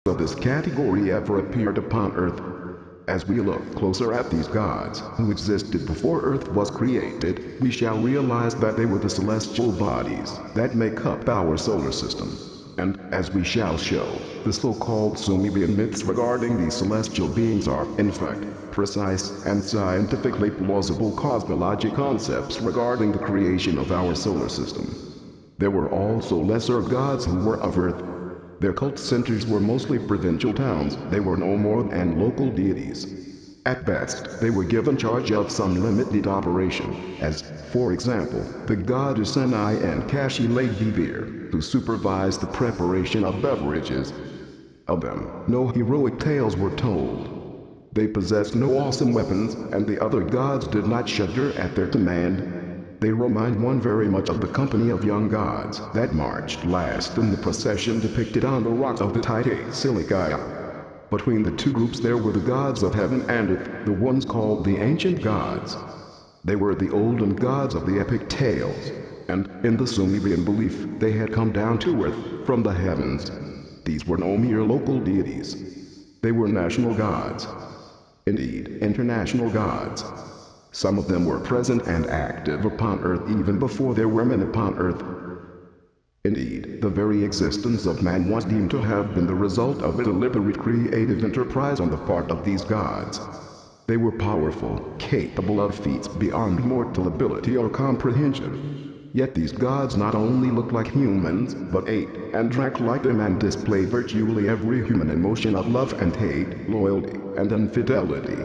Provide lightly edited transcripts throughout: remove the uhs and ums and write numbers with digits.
of this category ever appeared upon Earth. As we look closer at these gods, who existed before Earth was created, we shall realize that they were the celestial bodies that make up our solar system. And, as we shall show, the so-called Sumerian myths regarding these celestial beings are, in fact, precise and scientifically plausible cosmology concepts regarding the creation of our solar system. There were also lesser gods who were of Earth. Their cult centers were mostly provincial towns. They were no more than local deities. At best, they were given charge of some limited operation, as, for example, the goddess Enûma Elish, who supervised the preparation of beverages. Of them, no heroic tales were told. They possessed no awesome weapons, and the other gods did not shudder at their command. They remind one very much of the company of young gods that marched last in the procession depicted on the rocks of the Tiamat. Between the two groups there were the gods of heaven and earth, the ones called the ancient gods. They were the olden gods of the epic tales, and, in the Sumerian belief, they had come down to earth from the heavens. These were no mere local deities. They were national gods. Indeed, international gods. Some of them were present and active upon Earth even before there were men upon Earth. Indeed, the very existence of man was deemed to have been the result of a deliberate creative enterprise on the part of these gods. They were powerful, capable of feats beyond mortal ability or comprehension. Yet these gods not only looked like humans, but ate and drank like them and displayed virtually every human emotion of love and hate, loyalty and infidelity.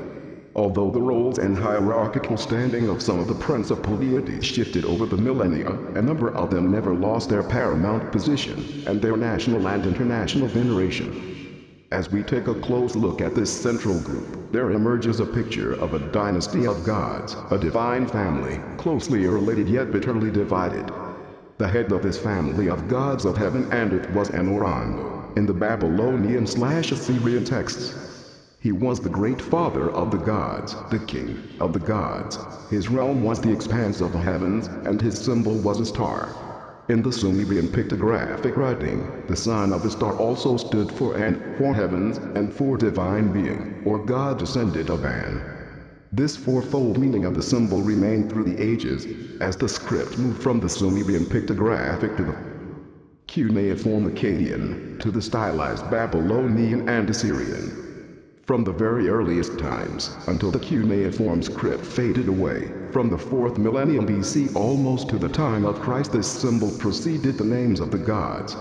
Although the roles and hierarchical standing of some of the principal deities shifted over the millennia, a number of them never lost their paramount position and their national and international veneration. As we take a close look at this central group, there emerges a picture of a dynasty of gods, a divine family, closely related yet bitterly divided. The head of this family of gods of heaven and earth was Enûma in the Babylonian/Assyrian texts. He was the great father of the gods, the king of the gods. His realm was the expanse of the heavens, and his symbol was a star. In the Sumerian pictographic writing, the sign of the star also stood for heavens, and for divine being, or God descended of An. This fourfold meaning of the symbol remained through the ages, as the script moved from the Sumerian pictographic to the cuneiform Akkadian, to the stylized Babylonian and Assyrian. From the very earliest times, until the cuneiform script faded away, from the 4th millennium BC almost to the time of Christ, this symbol preceded the names of the gods,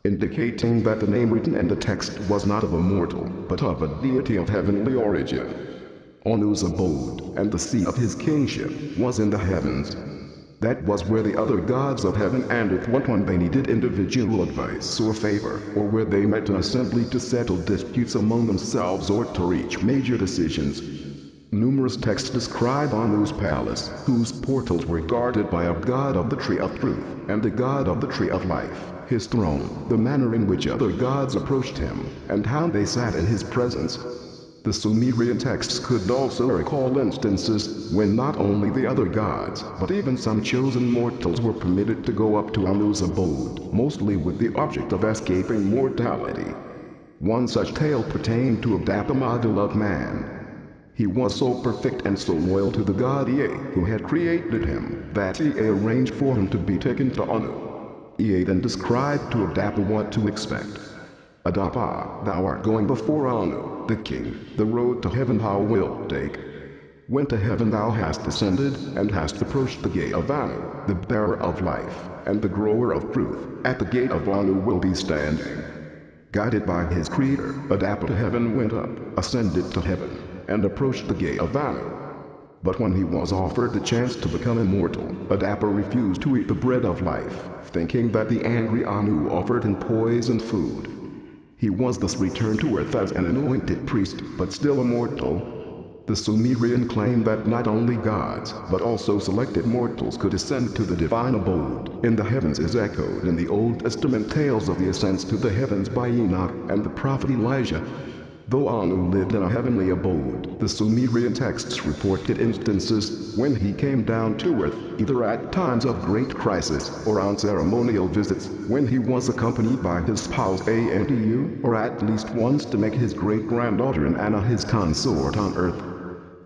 indicating that the name written in the text was not of a mortal, but of a deity of heavenly origin. Anu's abode, and the seat of his kingship, was in the heavens. That was where the other gods of heaven and earth went when they needed individual advice or favor, or where they met in assembly to settle disputes among themselves or to reach major decisions. Numerous texts describe Anu's palace, whose portals were guarded by a god of the tree of truth, and the god of the tree of life, his throne, the manner in which other gods approached him, and how they sat in his presence. The Sumerian texts could also recall instances when not only the other gods, but even some chosen mortals were permitted to go up to Anu's abode, mostly with the object of escaping mortality. One such tale pertained to Adapa, model of man. He was so perfect and so loyal to the god Ea, who had created him, that Ea arranged for him to be taken to Anu. Ea then described to Adapa what to expect. Adapa, thou art going before Anu, the king, the road to heaven thou wilt take. When to heaven thou hast ascended, and hast approached the gate of Anu, the bearer of life, and the grower of truth, at the gate of Anu will be standing. Guided by his creator, Adapa to heaven went up, ascended to heaven, and approached the gate of Anu. But when he was offered the chance to become immortal, Adapa refused to eat the bread of life, thinking that the angry Anu offered him poisoned food. He was thus returned to earth as an anointed priest, but still immortal. The Sumerian claimed that not only gods, but also selected mortals could ascend to the divine abode in the heavens is echoed in the Old Testament tales of the ascents to the heavens by Enoch and the prophet Elijah. Though Anu lived in a heavenly abode, the Sumerian texts reported instances when he came down to earth, either at times of great crisis or on ceremonial visits, when he was accompanied by his spouse Anu, or at least once to make his great-granddaughter Anna his consort on earth.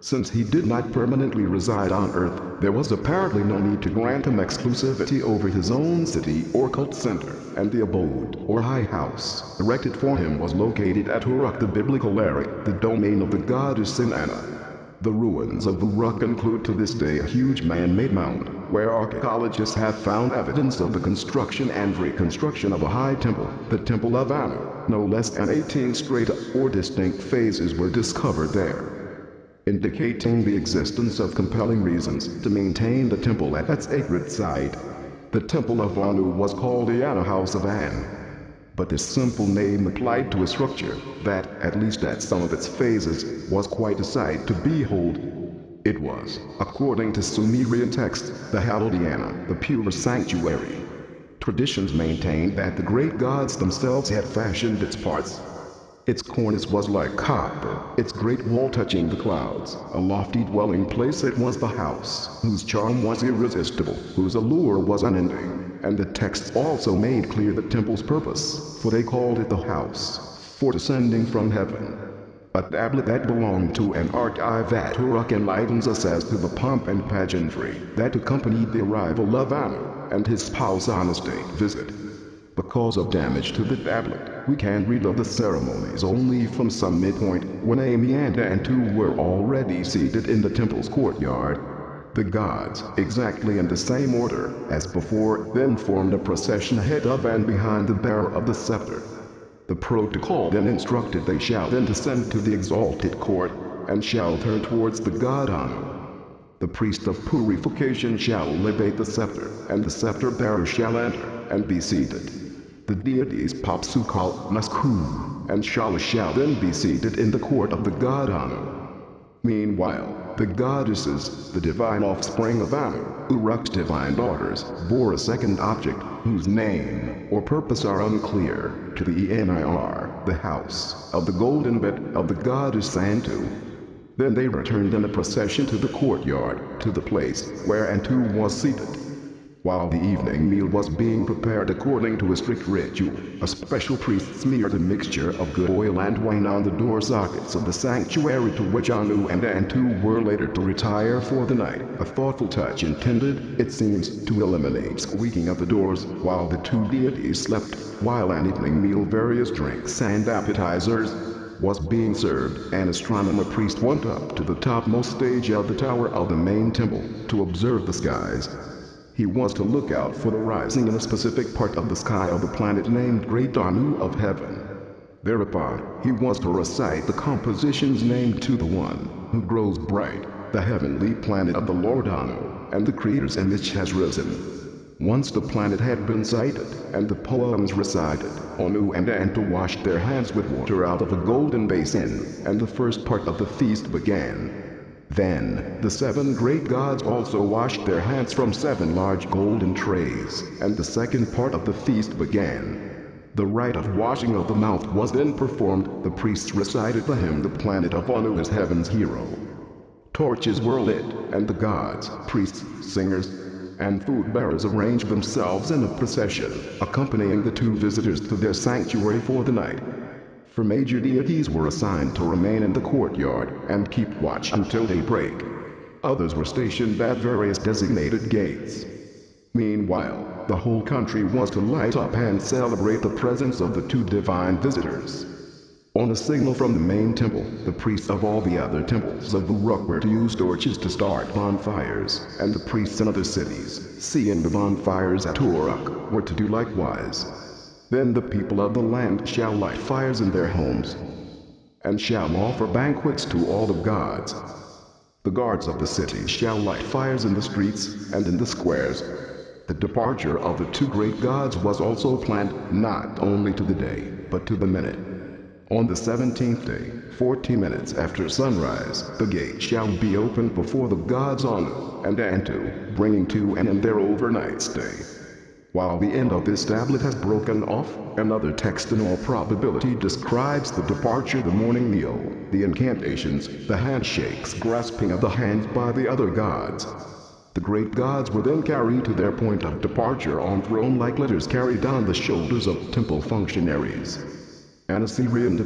Since he did not permanently reside on earth, there was apparently no need to grant him exclusivity over his own city or cult center, and the abode, or high house, erected for him was located at Uruk, the biblical area, the domain of the goddess Inanna. The ruins of Uruk include to this day a huge man-made mound, where archaeologists have found evidence of the construction and reconstruction of a high temple, the Temple of Anu. No less than 18 straight or distinct phases were discovered there, indicating the existence of compelling reasons to maintain the temple at that sacred site. The Temple of Anu was called the Anna House of An. But this simple name applied to a structure that, at least at some of its phases, was quite a sight to behold. It was, according to Sumerian texts, the hallowed Anna, the pure sanctuary. Traditions maintained that the great gods themselves had fashioned its parts. Its cornice was like copper, its great wall touching the clouds, a lofty dwelling place. It was the house, whose charm was irresistible, whose allure was unending, and the texts also made clear the temple's purpose, for they called it the house, for descending from heaven. A tablet that belonged to an archive at Uruk enlightens us as to the pomp and pageantry that accompanied the arrival of Anu and his spouse on a state visit. Because of damage to the tablet, we can read of the ceremonies only from some midpoint, when Amy and Antu were already seated in the temple's courtyard. The gods, exactly in the same order as before, then formed a procession ahead of and behind the bearer of the scepter. The protocol then instructed they shall then descend to the exalted court, and shall turn towards the god Anu. The priest of purification shall libate the scepter, and the scepter bearer shall enter and be seated. The deities Popsukal, Musku, and Shala shall then be seated in the court of the god Anu. Meanwhile, the goddesses, the divine offspring of Anu, Uruk's divine daughters, bore a second object, whose name or purpose are unclear, to the Enir, the house of the golden bed of the goddess Antu. Then they returned in a procession to the courtyard, to the place where Antu was seated. While the evening meal was being prepared according to a strict ritual, a special priest smeared a mixture of good oil and wine on the door sockets of the sanctuary to which Anu and Antu were later to retire for the night, a thoughtful touch intended, it seems, to eliminate squeaking of the doors while the two deities slept, while an evening meal, various drinks and appetizers, was being served. An astronomer priest went up to the topmost stage of the tower of the main temple to observe the skies. He was to look out for the rising in a specific part of the sky of the planet named Great Anu of Heaven. Thereupon, he was to recite the compositions named to the one who grows bright, the heavenly planet of the Lord Anu, and the Creator's image has risen. Once the planet had been sighted, and the poems recited, Anu and Antu washed their hands with water out of a golden basin, and the first part of the feast began. Then, the 7 great gods also washed their hands from 7 large golden trays, and the second part of the feast began. The rite of washing of the mouth was then performed. The priests recited the hymn, the planet of Anu is heaven's hero. Torches were lit, and the gods, priests, singers, and food bearers arranged themselves in a procession, accompanying the 2 visitors to their sanctuary for the night. For major deities were assigned to remain in the courtyard and keep watch until daybreak. Others were stationed at various designated gates. Meanwhile, the whole country was to light up and celebrate the presence of the 2 divine visitors. On a signal from the main temple, the priests of all the other temples of Uruk were to use torches to start bonfires, and the priests in other cities, seeing the bonfires at Uruk, were to do likewise. Then the people of the land shall light fires in their homes, and shall offer banquets to all the gods. The guards of the city shall light fires in the streets and in the squares. The departure of the 2 great gods was also planned, not only to the day, but to the minute. On the 17th day, 40 minutes after sunrise, the gate shall be opened before the gods Anu and Antu, bringing to an end their overnight stay. While the end of this tablet has broken off, another text in all probability describes the departure, the morning meal, the incantations, the handshakes, grasping of the hands by the other gods. The great gods were then carried to their point of departure on throne like litters carried down the shoulders of temple functionaries. An Assyrian